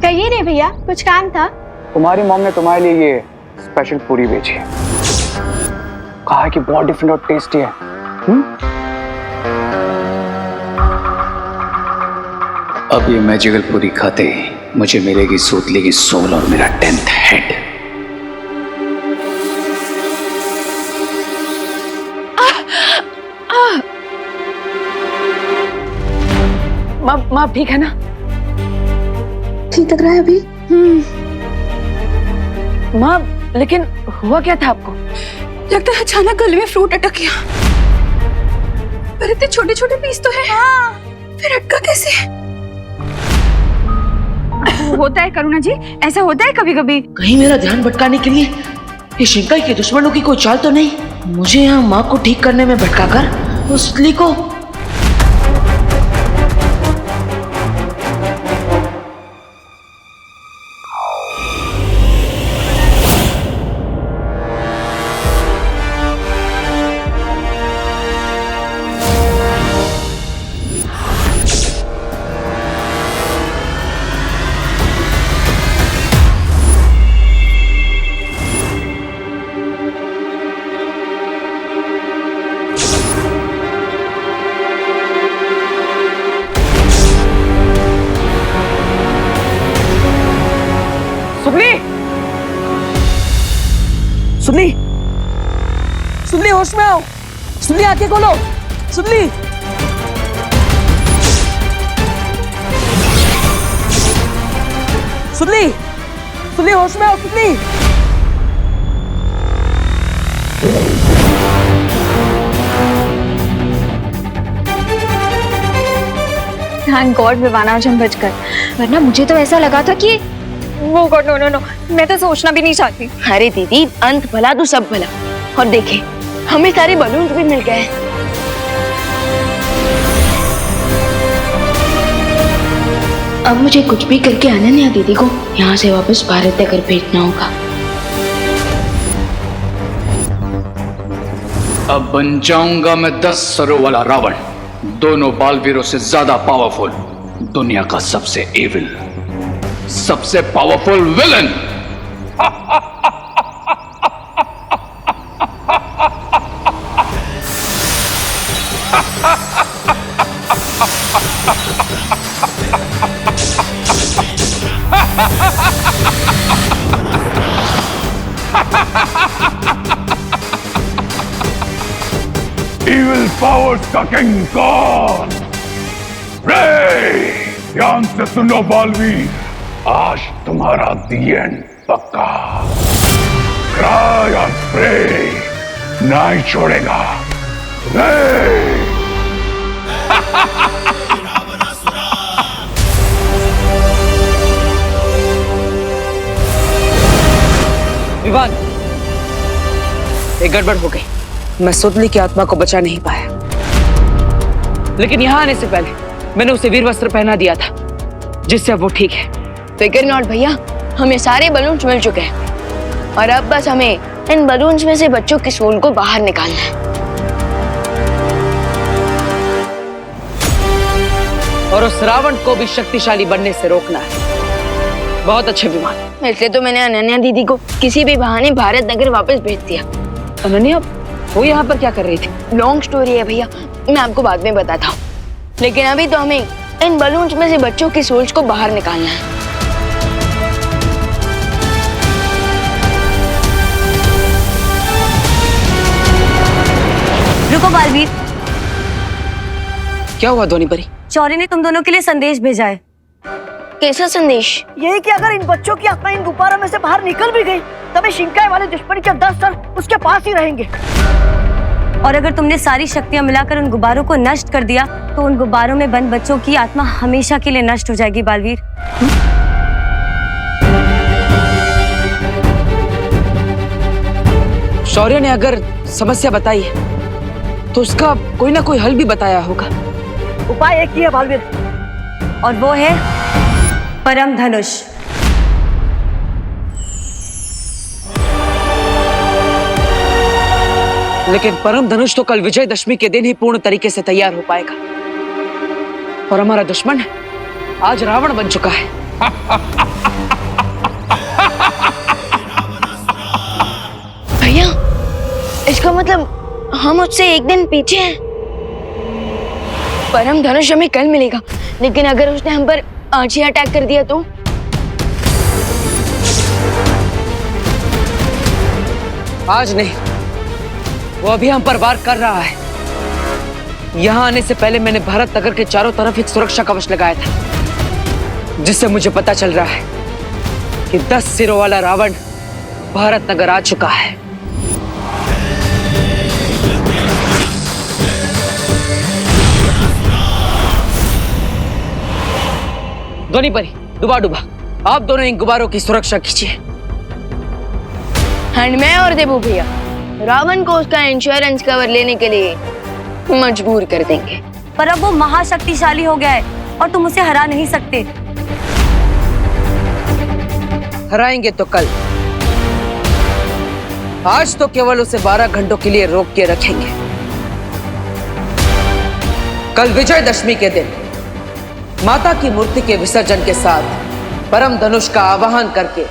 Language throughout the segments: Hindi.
कहिए नहीं भैया, कुछ काम था? तुम्हारी मॉम ने तुम्हारे लिए ये स्पेशल पूरी भेजी है। कहा है कि बहुत डिफरेंट और टेस्टी है। अब ये मैजिकल पूरी खाते ही मुझे मिलेगी सूतली की सोल और मेरा 10th हेड। माँ ठीक है ना? ठीक लग रहा है अभी? माँ लेकिन हुआ क्या था आपको? लगता है अचानक गले में फ्रूट अटक गया। पर इतने छोटे छोटे पीस तो है। हाँ। फिर अटका कैसे? होता है करुणा जी, ऐसा होता है कभी कभी। कहीं मेरा ध्यान भटकाने के लिए ये शिंकाई के दुश्मनों की कोई चाल तो नहीं? मुझे यहाँ माँ को ठीक करने में भटकाकर उस सुतली को सुनली, सुनली होश में आओ। सुनली आंखें खोलो। सुनली, सुनली, सुनली होश में आओ। सुनली, थैंक गॉड विवाना आज हम बच गए, वरना मुझे तो ऐसा लगा था कि वो गॉड नो नो नो, मैं तो सोचना भी नहीं चाहती। अरे दीदी, अंत भला तो सब भला। और देखे हमें सारे बलून भी मिल गए। अब मुझे कुछ भी करके अनन्या दीदी को यहाँ से वापस भारत लेकर भेजना होगा। अब बन जाऊंगा मैं 10 सरों वाला रावण, दोनों बालवीरों से ज्यादा पावरफुल, दुनिया का सबसे एविल, सबसे पावरफुल विलन। Evil powers का किंग कौन? रे, ध्यान से सुनो बालवीर, आज तुम्हारा दी एंड पक्का। क्राई और प्रे नहीं छोड़ेगा। विवान, एक गड़बड़ हो गई। मैं सुतली की आत्मा को बचा नहीं पाया, लेकिन यहाँ आने से पहले मैंने उसे वीर वस्त्र पहना दिया था, जिससे अब वो ठीक है। फिकर नॉट भैया, हमें सारे बलून्स मिल चुके हैं और अब बस हमें इन बलून्स में से बच्चों की सोल को बाहर निकालना है। और उस रावण को भी शक्तिशाली बनने से रोकना है। बहुत अच्छे विमान। इसलिए तो मैंने अनन्या दीदी को किसी भी बहाने भारत नगर वापस भेज दिया। अनन्या, वो यहाँ पर क्या कर रही थी? लॉन्ग स्टोरी है भैया, मैं आपको बाद में बताता हूँ, लेकिन अभी तो हमें इन बलून्स में से बच्चों की सोल्स को बाहर निकालना है। रुको बालवीर, क्या हुआ ध्वनि परी? शौर्य ने तुम दोनों के लिए संदेश भेजा है। कैसा संदेश? यही कि अगर इन बच्चों की आत्मा इन गुब्बारों में से बाहर निकल भी गई, तभी शिंकाई वाले दुश्मन के 10 सर उसके पास ही रहेंगे। और अगर तुमने सारी शक्तियां मिलाकर उन गुब्बारों को नष्ट कर दिया, तो उन गुब्बारों में बंद बच्चों की आत्मा हमेशा के लिए नष्ट हो जाएगी बालवीर। शौर्य ने अगर समस्या बताई है, तो उसका कोई ना कोई हल भी बताया होगा। उपाय एक ही है बालवीर, और वो है परम धनुष। लेकिन परम धनुष तो कल विजयदशमी के दिन ही पूर्ण तरीके से तैयार हो पाएगा, और हमारा दुश्मन आज रावण बन चुका है। भैया, इसका मतलब हम उससे एक दिन पीछे हैं। परम धनुष हमें कल मिलेगा, लेकिन अगर उसने हम पर आज ही अटैक कर दिया तो? आज नहीं, वो अभी हम पर वार कर रहा है। यहां आने से पहले मैंने भारत नगर के चारों तरफ एक सुरक्षा कवच लगाया था, जिससे मुझे पता चल रहा है कि 10 सिरों वाला रावण भारत नगर आ चुका है। दोनी परी, डुबा डुबा, आप दोनों इन गुब्बारों की सुरक्षा कीजिए। मैं और देबू भैया रावण को उसका इंश्योरेंस कवर लेने के लिए मजबूर कर देंगे। पर अब वो महाशक्तिशाली हो गया है और तुम उसे हरा नहीं सकते। हराएंगे तो कल, आज तो केवल उसे 12 घंटों के लिए रोक के रखेंगे। कल विजयदशमी के दिन माता की मूर्ति के विसर्जन के साथ परम धनुष का आवाहन करके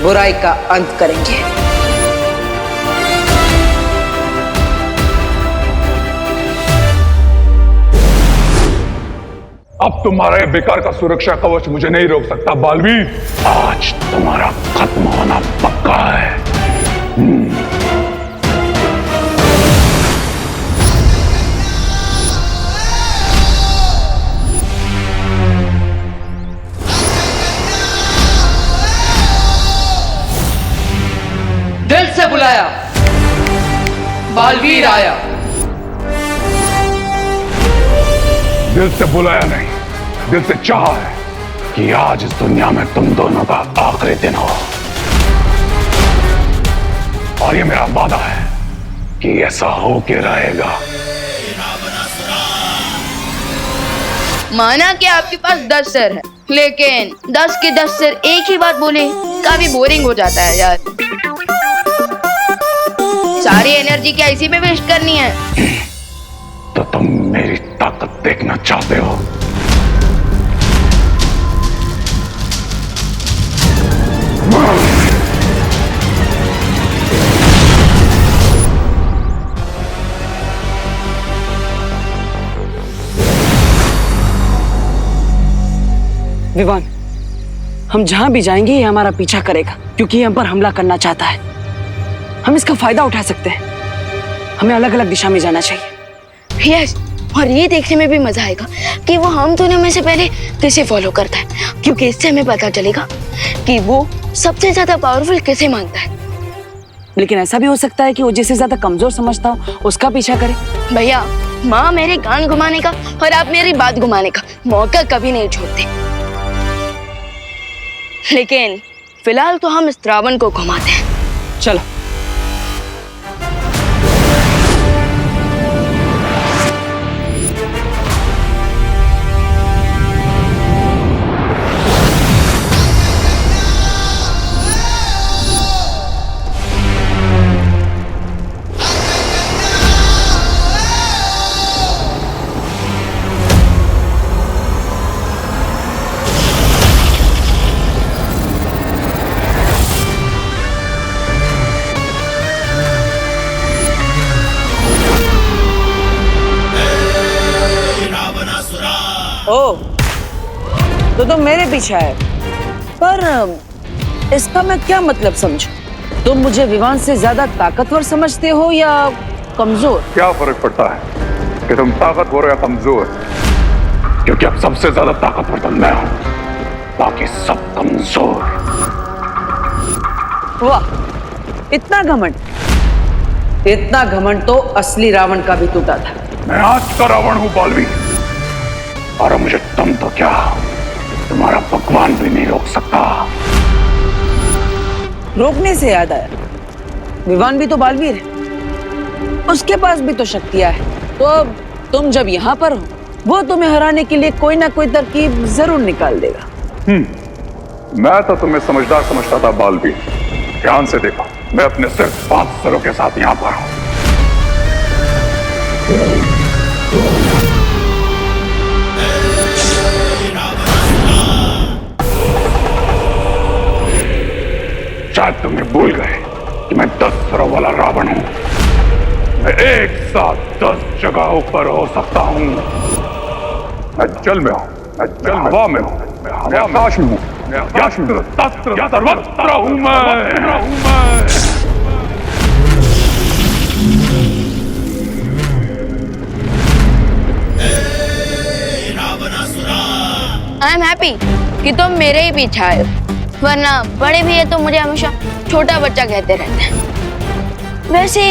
बुराई का अंत करेंगे। अब तुम्हारा ये बेकार का सुरक्षा कवच मुझे नहीं रोक सकता बालवीर। आज तुम्हारा खत्म होना पक्का है। दिल से बुलाया, बालवीर आया। दिल से बुलाया नहीं, दिल से चाहा है कि आज इस दुनिया में तुम दोनों का आखिरी दिन हो। और ये मेरा वादा है कि ऐसा हो के रहेगा। माना कि आपके पास 10 सिर है, लेकिन 10 के 10 सिर एक ही बात बोले काफी बोरिंग हो जाता है यार। सारी एनर्जी क्या इसी पे वेस्ट करनी है? तो तुम मेरी ताकत देखना चाहते हो? विवान, हम जहां भी जाएंगे ये हमारा पीछा करेगा, क्योंकि ये हम पर हमला करना चाहता है। हम इसका फायदा उठा सकते हैं। हमें अलग अलग दिशा में जाना चाहिए। यस, और ये देखने में भी मजा आएगा कि वो हम दोनों में से पहले किसे फॉलो करता है, क्योंकि इससे हमें पता चलेगा कि वो सबसे ज्यादा पावरफुल किसे मानता है। लेकिन ऐसा भी हो सकता है कि वो जिसे ज्यादा कमजोर समझता हो उसका पीछा करे। भैया, माँ मेरे कान घुमाने का और आप मेरी बात घुमाने का मौका कभी नहीं छोड़ते। लेकिन फिलहाल तो हम इस रावण को घुमाते हैं। चलो। ओ, तो तुम मेरे पीछे आए, पर इसका मैं क्या मतलब समझूं? तुम मुझे विवान से ज्यादा ताकतवर समझते हो या कमजोर? क्या फर्क पड़ता है कि तुम ताकतवर हो या कमजोर? क्योंकि अब सबसे ज्यादा ताकतवर तो मैं हूं, बाकी सब कमजोर। वाह, इतना घमंड! इतना घमंड तो असली रावण का भी टूटा था। मैं आज का रावण हूं बालवीर, और मुझे तुम तो क्या, तुम्हारा भगवान भी नहीं रोक सकता। रोकने से याद आया, विवान भी तो बालवीर है, उसके पास भी तो शक्तियां है। तो अब तुम जब यहाँ पर हो, वो तुम्हें हराने के लिए कोई ना कोई तरकीब जरूर निकाल देगा। मैं तो तुम्हें समझदार समझता था बालवीर। ध्यान से देखो, मैं अपने सिर्फ 5 सरों के साथ यहाँ पर हूँ। शायद तुम्हें भूल गए कि मैं 10 सरों वाला रावण हूं। मैं एक साथ 10 जगहों पर हो सकता हूं। मैं जल में हूं, मैं हवा में हूं, मैं आकाश में हूं, यत्र सर्वत्र हूं मैं। आई एम हैप्पी कि तुम मेरे ही पीछे आए हो, वरना बड़े भैया तो मुझे हमेशा छोटा बच्चा कहते रहते हैं। वैसे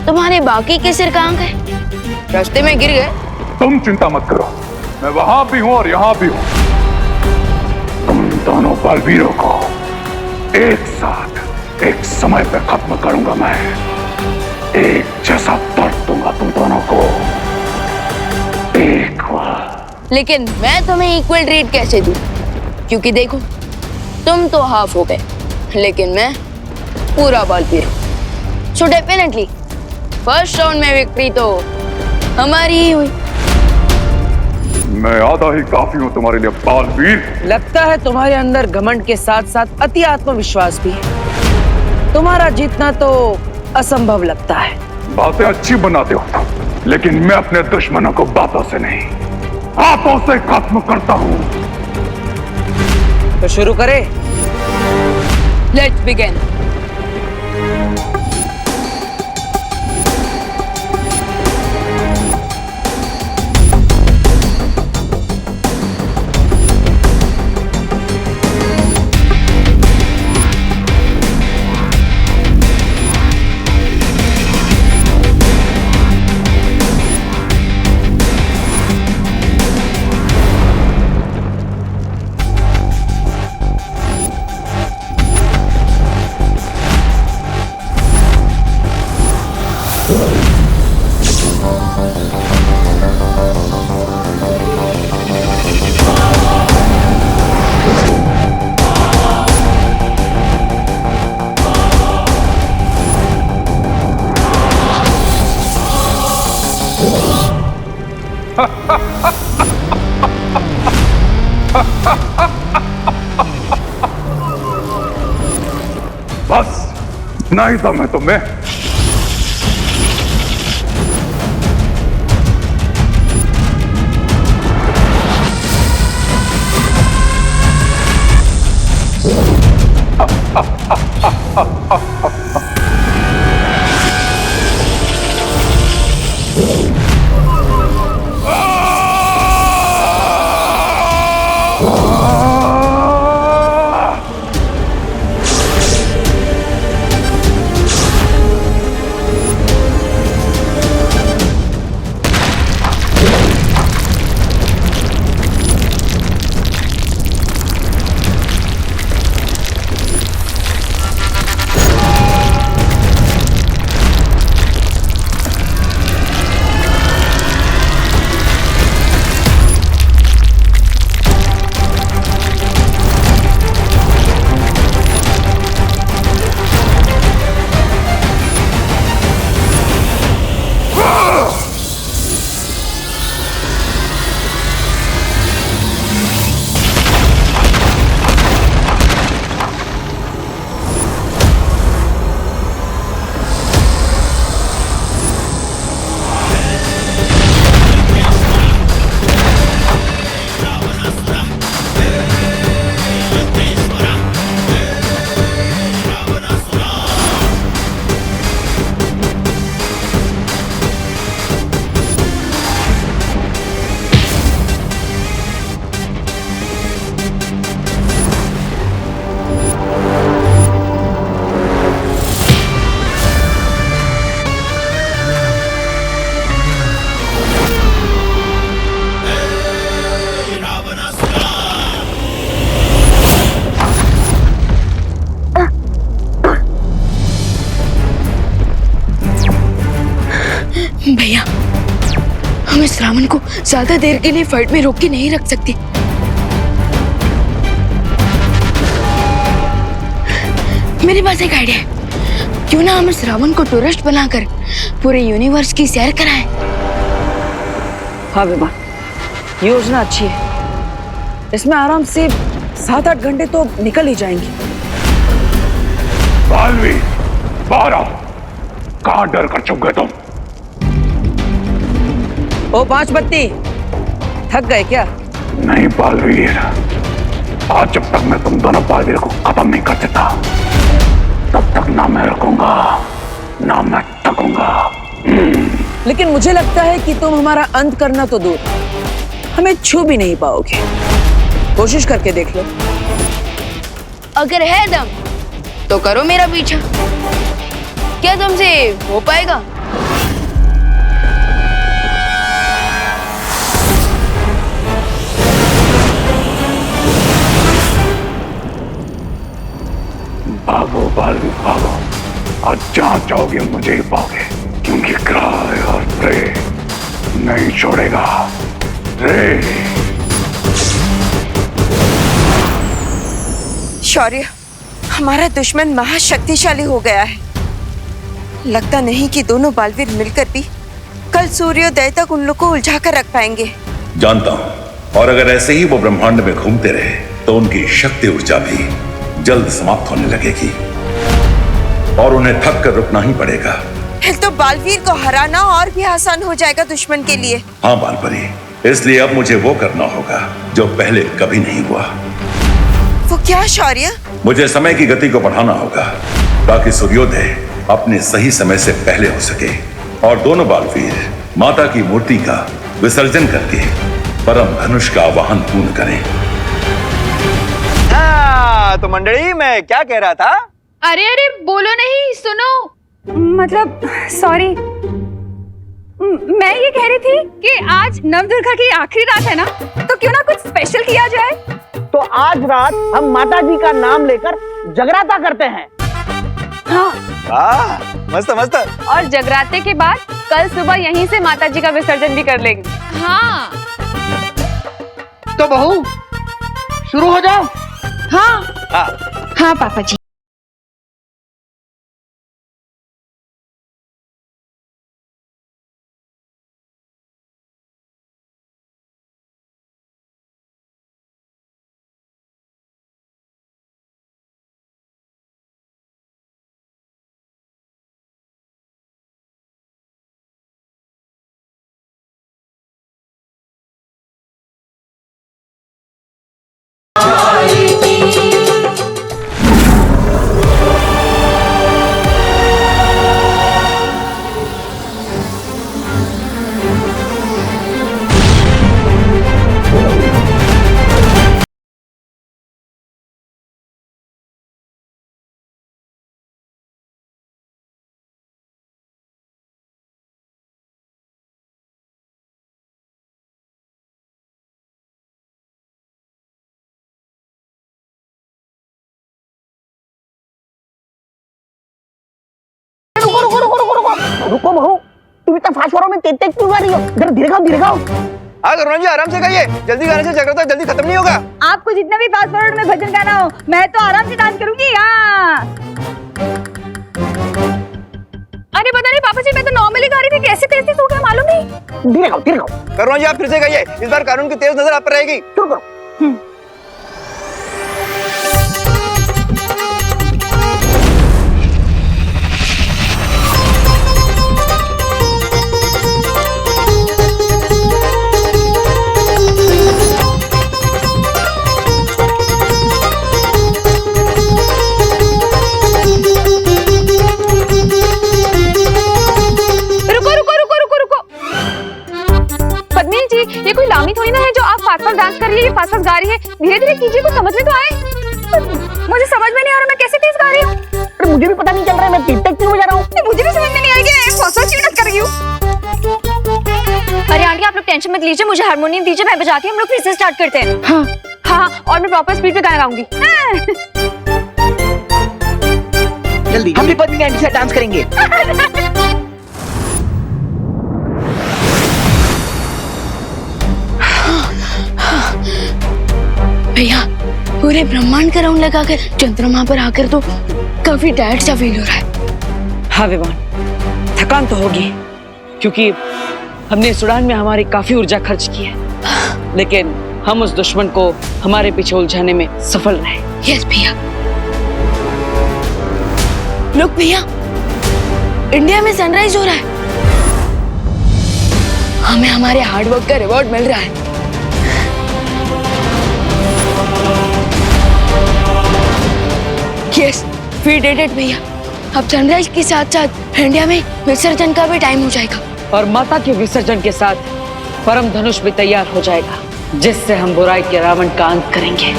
तुम्हारे बाकी के सिर कहाँ गए? रास्ते में गिर गए? तुम चिंता मत करो, मैं वहां भी हूं और यहां भी हूं। तुम दोनों बलवीरों को एक साथ एक समय पे खत्म करूंगा मैं। एक जैसा दर्द दूंगा तुम दोनों को एक बार। लेकिन मैं तुम्हें इक्वल ट्रीट कैसे दूं? क्योंकि देखो, तुम तो हाफ हो गए, लेकिन मैं पूरा बलवीर हूं। सो डेफिनेटली फर्स्ट राउंड में विक्ट्री तो हमारी ही हुई। मैं आधा ही काफी हूं तुम्हारे लिए बालवीर। लगता है तुम्हारे अंदर घमंड के साथ साथ अति आत्मविश्वास भी है। तुम्हारा जीतना तो असंभव लगता है। बातें अच्छी बनाते हो, लेकिन मैं अपने दुश्मनों को बातों से नहीं, हाथों से खत्म करता हूं। तो शुरू करें। Let's begin. बस इतना ही दम है तुम्हें? भैया, हम इस रावण को ज्यादा देर के लिए फाइट में रोक के नहीं रख सकते। मेरे पास एक आइडिया है। क्यों ना हम इस रावण को टूरिस्ट बनाकर पूरे यूनिवर्स की सैर कराएं? हाँ विमान, योजना अच्छी है। इसमें आराम से 7-8 घंटे तो निकल ही जाएंगे। बालवीर, बाहर आओ। कहां डर कर छुप गए तुम? ओ पांच बत्ती, थक गए क्या? नहीं बालवीर, आज जब तक मैं तुम दोनों बालवीर को खत्म नहीं कर देता, तब तक ना मैं रुकूंगा, ना मैं थकूंगा। लेकिन मुझे लगता है कि तुम हमारा अंत करना तो दूर, हमें छू भी नहीं पाओगे। कोशिश करके देख लो। अगर है दम तो करो मेरा पीछा। क्या तुमसे हो पाएगा? भागो बालवीर भागो, आज जहां चाहोगे मुझे ही पाओगे, क्योंकि क्राय और प्रे नहीं छोड़ेगा। रे शौर्य, हमारा दुश्मन महाशक्तिशाली हो गया है। लगता नहीं कि दोनों बालवीर मिलकर भी कल सूर्योदय तक उन लोग को उलझा कर रख पाएंगे। जानता हूं, और अगर ऐसे ही वो ब्रह्मांड में घूमते रहे तो उनकी शक्ति ऊर्जा भी जल्द समाप्त होने लगेगी और उन्हें थक कर रुकना ही पड़ेगा। फिर तो बालवीर को हराना और भी आसान हो जाएगा दुश्मन के लिए। हाँ बालपरी, इसलिए अब मुझे वो करना होगा जो पहले कभी नहीं हुआ। वो क्या शौर्य? मुझे समय की गति को बढ़ाना होगा ताकि सूर्योदय अपने सही समय से पहले हो सके और दोनों बालवीर माता की मूर्ति का विसर्जन करके परम धनुष का आवाहन पूर्ण करें। हाँ, तो मंडली मैं क्या कह रहा था? अरे अरे बोलो नहीं, सुनो। मतलब सॉरी, मैं ये कह रही थी कि आज नवदुर्गा की आखिरी रात है ना, तो क्यों ना कुछ स्पेशल किया जाए। तो आज रात हम माता जी का नाम लेकर जगराता करते हैं। हाँ, वाह, मस्त मस्त। और जगराते के बाद कल सुबह यहीं से माता जी का विसर्जन भी कर लेंगे। हाँ तो बहू शुरू हो जाओ। हाँ हाँ हाँ पापा जी। रुको बहू, तुम इतना फास्ट फॉरवर्ड में तेज क्यों गा रही हो? जरा धीरे गाओ, धीरे गाओ। हाँ करुणा जी, आराम से गाइए, जल्दी गाने से जगराता जल्दी खत्म नहीं होगा। आपको जितना भी फास्ट फॉरवर्ड में भजन गाना हो, मैं तो आराम से डांस करूंगी। हाँ। अरे पता नहीं पापा जी, मैं तो नॉर्मली गा रही थी, कैसे तेज तेज हो गया मालूम नहीं। धीरे गाओ, धीरे गाओ। करुणा जी आप फिर से गाइए, इस बार कानून की तेज नजर आप पर रहेगी। शुरू करो। ये कोई लामी थोड़ी ना है जो आप फास्ट फास्ट डांस कर रही है, ये फास्ट फास्ट गा रही है। धीरे धीरे कीजिए, कुछ समझ में तो आए। मुझे समझ में नहीं आ रहा मैं कैसे तेज गा रही हूँ। अरे मुझे भी पता नहीं चल रहा है, मैं तेज तेज क्यों बजा रहा हूँ। मुझे भी समझ में नहीं आएगी, फास्ट फास्ट क्यों डांस कर रही हूँ। अरे आंटी आप लोग टेंशन मत लीजिए, मुझे हारमोनियम दीजिए, मैं बजाती हूँ, हम लोग फिर से स्टार्ट करते हैं। हाँ हाँ, और मैं प्रॉपर स्पीड पे गाना गाऊंगी। जल्दी हम भी पत्नी आंटी से डांस करेंगे। भैया पूरे ब्रह्मांड का राउंड लगाकर चंद्रमा पर आकर तो काफी टायर्ड सा फील हो रहा है। हाँ विवान, थकान तो होगी क्योंकि हमने इस उड़ान में हमारी काफी ऊर्जा खर्च की है, लेकिन हम उस दुश्मन को हमारे पीछे उलझाने में सफल रहे। यस भैया। लोग भैया, इंडिया में सनराइज हो रहा है। हमें हमारे हार्डवर्क का रिवॉर्ड मिल रहा है। यस, वी डिड इट भैया। अब सनराइज के साथ साथ इंडिया में विसर्जन का भी टाइम हो जाएगा। और माता के विसर्जन के साथ परम धनुष भी तैयार हो जाएगा, जिससे हम बुराई के रावण का अंत करेंगे।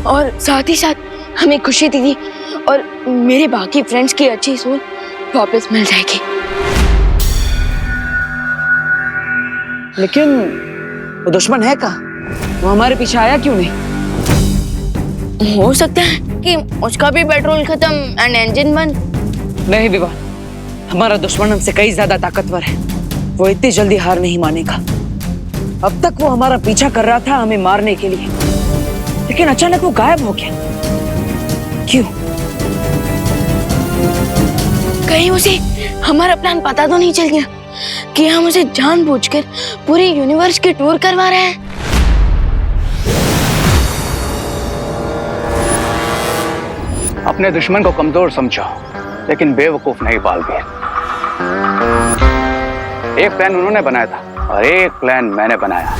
और साथ ही साथ हमें खुशी दीदी और मेरे बाकी फ्रेंड्स की अच्छी सोच वापस मिल जाएगी। लेकिन वो दुश्मन है कहाँ? वो हमारे पीछे आया क्यों नहीं? हो सकता है कि उसका भी पेट्रोल खत्म एंड इंजन बंद। नहीं विवान, हमारा दुश्मन हमसे कई ज्यादा ताकतवर है। वो इतनी जल्दी हार नहीं मानेगा। अब तक वो हमारा पीछा कर रहा था हमें मारने के लिए, लेकिन अचानक वो गायब हो गया। क्यों? कहीं उसे हमारा प्लान पता तो नहीं चल गया कि हम उसे जानबूझकर पूरे यूनिवर्स की टूर करवा रहे हैं। अपने दुश्मन को कमजोर समझो, लेकिन बेवकूफ नहीं बालवीर। एक प्लान उन्होंने बनाया था और एक प्लान मैंने बनाया,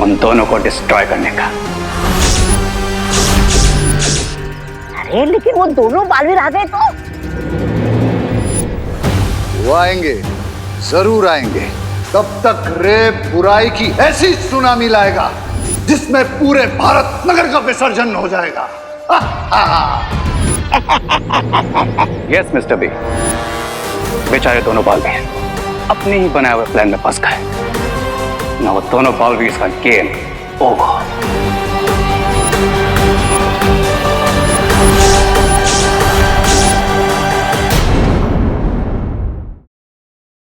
उन दोनों को डिस्ट्रॉय करने का। अरे लेकिन वो दोनों बालवीर आ गए तो? वो आएंगे, जरूर आएंगे। तब तक रे बुराई की ऐसी सुनामी लाएगा जिसमें पूरे भारत नगर का विसर्जन हो जाएगा। यस मिस्टर बी, बेचारे दोनों बालवीर अपने ही बनाए हुए प्लान में फंस गए। ना वो दोनों बालवीर का गेम ओवर।